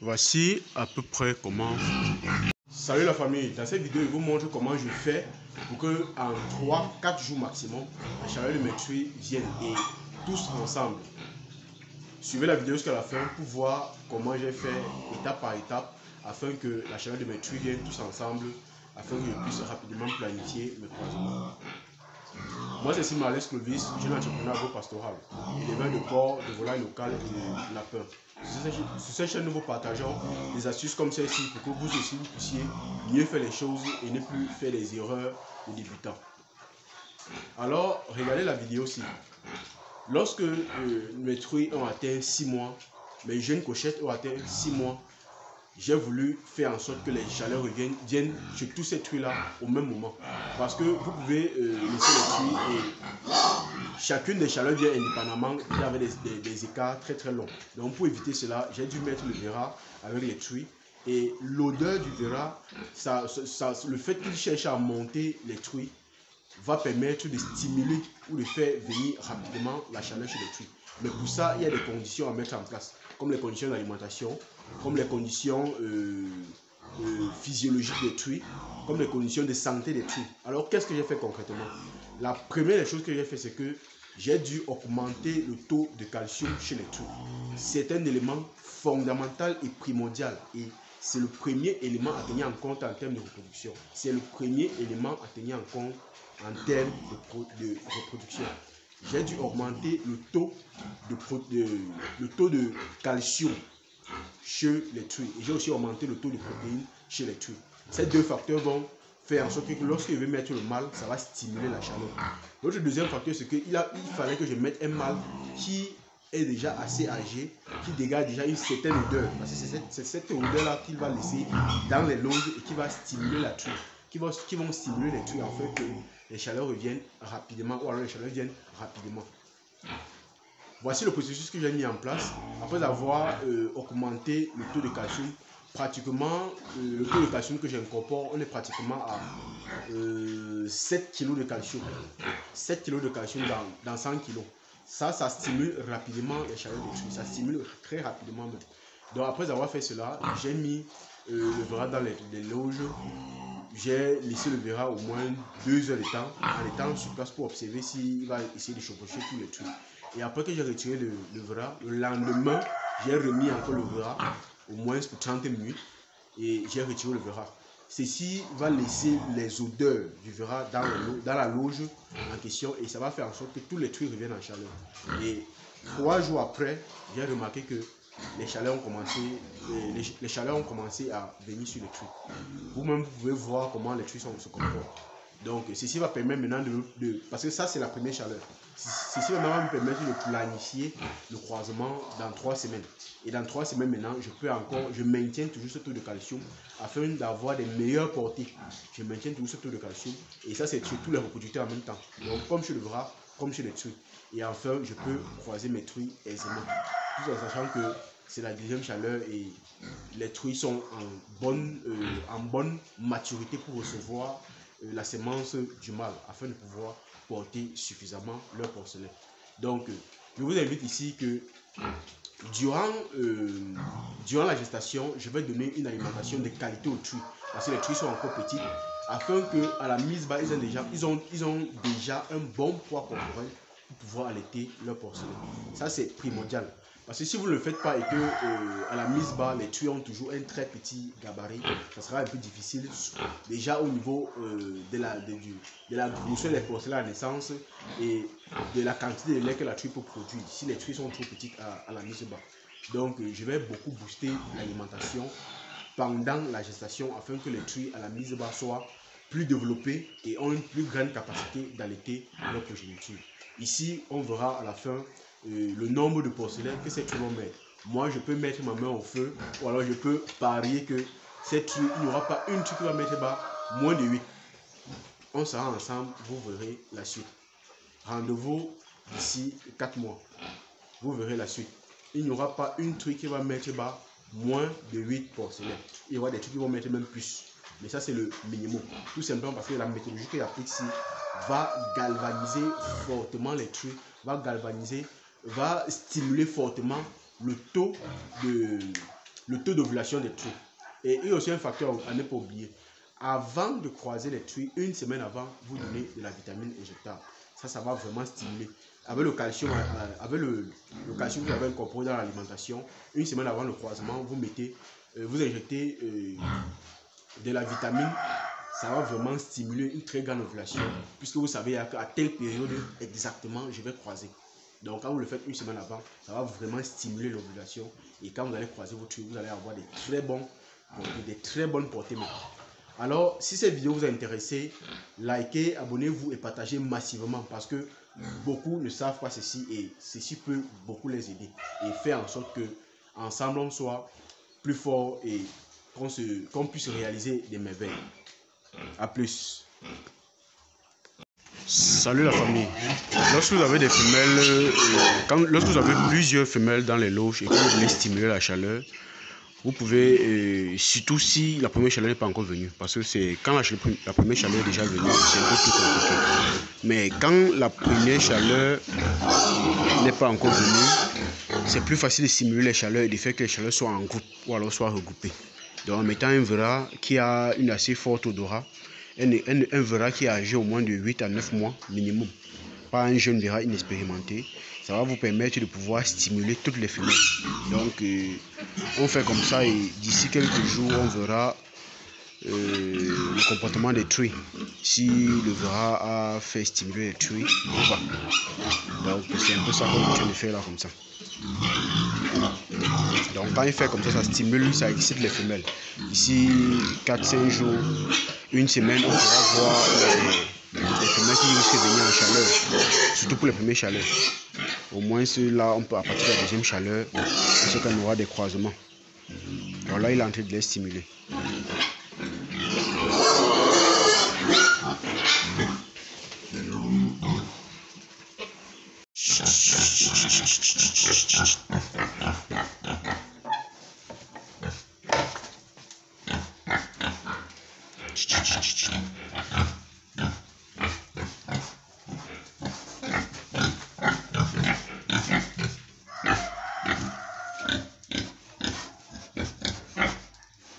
Voici à peu près comment... Salut la famille, dans cette vidéo je vous montre comment je fais pour que en 3-4 jours maximum, la chaleur de mes truies vienne et tous ensemble. Suivez la vidéo jusqu'à la fin pour voir comment j'ai fait étape par étape afin que la chaleur de mes truies vienne tous ensemble, afin que je puisse rapidement planifier mes croisements. Moi c'est Simales Clovis, jeune entrepreneur agro-pastoral, éleveur de porc, de volailles locales et de lapins. Sur cette chaîne, nous vous partageons des astuces comme celle-ci pour que vous aussi vous puissiez mieux faire les choses et ne plus faire les erreurs de débutants. Alors, regardez la vidéo ci. Lorsque mes truies ont atteint 6 mois, mes jeunes cochettes ont atteint 6 mois, j'ai voulu faire en sorte que les chaleurs viennent sur tous ces truies-là au même moment. Parce que vous pouvez laisser les truies et chacune des chaleurs vient indépendamment et avec des écarts très très longs. Donc pour éviter cela, j'ai dû mettre le verra avec les truies. Et l'odeur du verra, le fait qu'il cherche à monter les truies, va permettre de stimuler ou de faire venir rapidement la chaleur chez les truies. Mais pour ça, il y a des conditions à mettre en place, comme les conditions d'alimentation, comme les conditions physiologiques des truies, comme les conditions de santé des truies. Alors, qu'est-ce que j'ai fait concrètement? La première des choses que j'ai fait, c'est que j'ai dû augmenter le taux de calcium chez les truies. C'est un élément fondamental et primordial. Et c'est le premier élément à tenir en compte en termes de reproduction. C'est le premier élément à tenir en compte en termes de reproduction. J'ai dû augmenter le taux de calcium chez les truies. Et j'ai aussi augmenté le taux de protéines chez les truies. Ces deux facteurs vont faire en sorte que lorsque je vais mettre le mâle, ça va stimuler la chaleur. L'autre deuxième facteur, c'est qu'il fallait que je mette un mâle qui est déjà assez âgé, qui dégage déjà une certaine odeur. Parce que c'est cette odeur-là qu'il va laisser dans les loges et qui va stimuler la truie. Qui vont stimuler les truies afin que les chaleurs reviennent rapidement ou alors les chaleurs viennent rapidement. Voici le processus que j'ai mis en place. Après avoir augmenté le taux de calcium, pratiquement le taux de calcium que j'incorpore, on est pratiquement à 7 kg de calcium. 7 kg de calcium dans 100 kg. Ça stimule rapidement les chaleurs des truies. Ça stimule très rapidement même. Donc après avoir fait cela, j'ai mis le verra dans les loges. J'ai laissé le verra au moins 2 heures de temps en étant sur place pour observer s'il va essayer de chevaucher tous les trucs. Et après que j'ai retiré le verra, le lendemain, j'ai remis encore le verra au moins pour 30 minutes et j'ai retiré le verra. Ceci va laisser les odeurs du verra dans la loge en question et ça va faire en sorte que tous les trucs reviennent en chaleur. Et 3 jours après, j'ai remarqué que les chaleurs ont commencé à venir sur les truies. Vous-même, vous pouvez voir comment les truies se comportent. Donc, ceci va permettre maintenant parce que ça, c'est la première chaleur. Ceci va me permettre de planifier le croisement dans 3 semaines. Et dans 3 semaines maintenant, je maintiens toujours ce taux de calcium afin d'avoir des meilleures portées. Je maintiens toujours ce taux de calcium. Et ça, c'est sur tous les reproducteurs en même temps. Donc, comme chez le verra, comme chez les truies. Et enfin, je peux croiser mes truies aisément. Tout en sachant que c'est la deuxième chaleur et les truies sont en bonne maturité pour recevoir la sémence du mâle afin de pouvoir porter suffisamment leur porcelet. Donc, je vous invite ici que durant la gestation, je vais donner une alimentation de qualité aux truies parce que les truies sont encore petites afin qu'à la mise bas, ils ont déjà un bon poids corporel pour pouvoir allaiter leur porcelet. Ça, c'est primordial. Parce que si vous ne le faites pas et que à la mise bas, les truies ont toujours un très petit gabarit, ça sera un peu difficile. Déjà au niveau de la grosseur des porcelets à naissance et de la quantité de lait que la truie peut produire, si les truies sont trop petites à la mise bas. Donc je vais beaucoup booster l'alimentation pendant la gestation afin que les truies à la mise bas soient plus développées et ont une plus grande capacité d'allaiter leur progéniture. Ici, on verra à la fin le nombre de porcelets que ces truies vont mettre. Moi, je peux mettre ma main au feu ou alors je peux parier que cette truie, il n'y aura pas une truie qui va mettre bas moins de 8. On sera ensemble, vous verrez la suite. Rendez-vous d'ici 4 mois. Vous verrez la suite. Il n'y aura pas une truie qui va mettre bas moins de 8 porcelets. Il y aura des truies qui vont mettre même plus. Mais ça, c'est le minimum. Tout simplement parce que la méthodologie qu'il applique ici va galvaniser fortement les truies, va stimuler fortement le taux le taux d'ovulation des truies. Et il y a aussi un facteur à ne pas oublier. Avant de croiser les truies, une semaine avant, vous donnez de la vitamine injectable. Ça va vraiment stimuler. Avec le calcium, calcium que vous avez incorporé dans l'alimentation, une semaine avant le croisement, vous injectez de la vitamine. Ça va vraiment stimuler une très grande ovulation, puisque vous savez à telle période exactement je vais croiser. Donc quand vous le faites une semaine avant, ça va vraiment stimuler l'ovulation. Et quand vous allez croiser vos truies, vous allez avoir des très bonnes portées. Alors, si cette vidéo vous a intéressé, likez, abonnez-vous et partagez massivement, parce que beaucoup ne savent pas ceci et ceci peut beaucoup les aider et faire en sorte que ensemble on soit plus fort et qu'on puisse réaliser des merveilles. A plus. Salut la famille. Lorsque vous avez des femelles, lorsque vous avez plusieurs femelles dans les loges et que vous voulez stimuler la chaleur, vous pouvez, surtout si la première chaleur n'est pas encore venue, parce que c'est quand la première chaleur est déjà venue, c'est un peu plus compliqué. Mais quand la première chaleur n'est pas encore venue, c'est plus facile de stimuler les chaleurs et de faire que les chaleurs soient en groupe ou alors soient regroupées. Donc en mettant un vera qui a une assez forte odorat, un vera qui a âgé au moins de 8 à 9 mois minimum, pas un jeune vera inexpérimenté, ça va vous permettre de pouvoir stimuler toutes les femelles. Donc on fait comme ça et d'ici quelques jours on verra le comportement des truies. Si le vera a fait stimuler les truies ou pas. Donc c'est un peu ça qu'on est en train de faire là comme ça. Donc quand il fait comme ça stimule, ça excite les femelles. D'ici 4-5 jours, une semaine, on pourra voir les femelles qui risquent de venir en chaleur, surtout pour les premières chaleurs. Au moins là, on peut à partir de la deuxième chaleur, parce qu'on aura des croisements. Alors là, il est en train de les stimuler.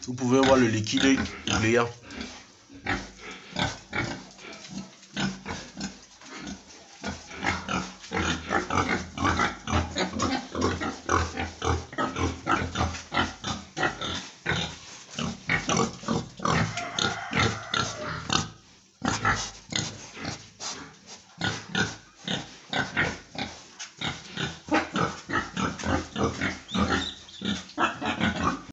Vous pouvez voir le liquide brillant.